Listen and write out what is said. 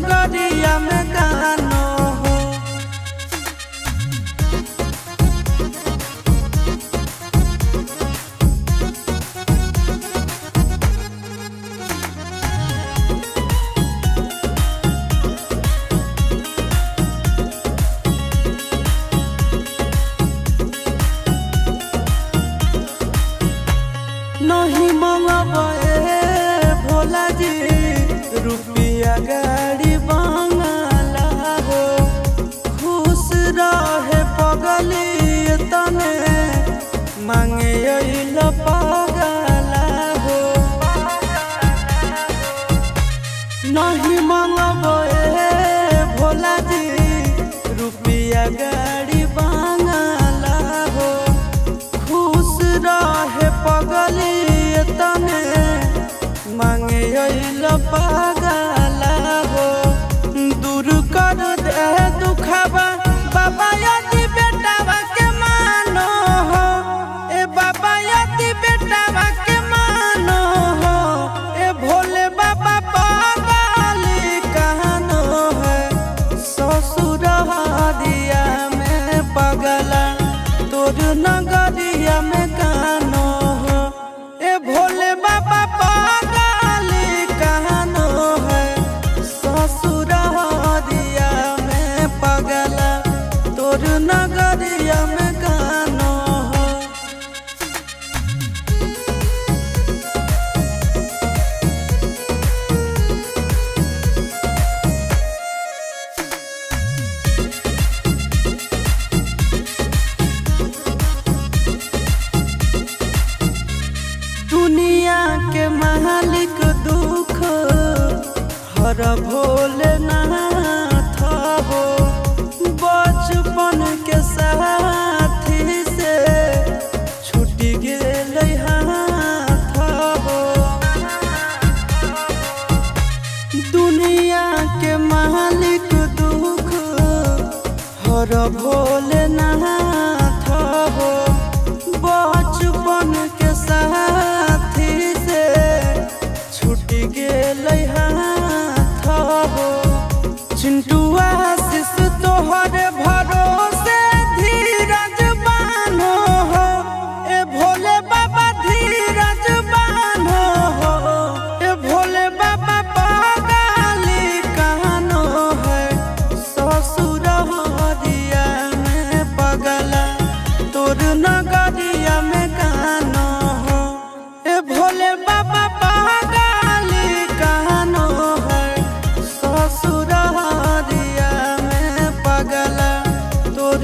नगरिया में गानो हो। नहीं मंगबे भोला जी रुपया गाड़ी बंगला हो। खुश रहे पगली तने मांगे अइल पगला हो। नहीं मंगबे भोला जी रुपया गाड़ी बंगला हो। खुश रहे पगली तने मांगे अइल पगला हो। दूर कर दे दुखबा बाबा यदि बेटावा के मानो हो। ए बाबा यदि बेटावा के मानो हो। ए भोले बाबा पगली कहनो है। ससुर हदिया में पगला तोर नगरिया में गानो हो। ए भोले बाबा पगली कहनो है। ससुर हदिया में पगला तोर नगरिया में गानो हो। दुनिया के मालिक दुख हर भोलेनाथ हो। बचपन के साथी से छूट गेल हाथ हो। दुनिया के मालिक दुख हर भोलेनाथ हो। बचपन के साथी से छूट गेल हाथ हो। चिंटुआ आशीष तोहर भरोसे धीरज बानो हो। ए भोले बाबा धीरज बानो हो। ए भोले बाबा पगली कहनो है। ससुर हदिया में पगला तोर नगरिया में गानो हो। ए भोले बाबा पगली कहनो है। ससुर हदिया में पगला तोर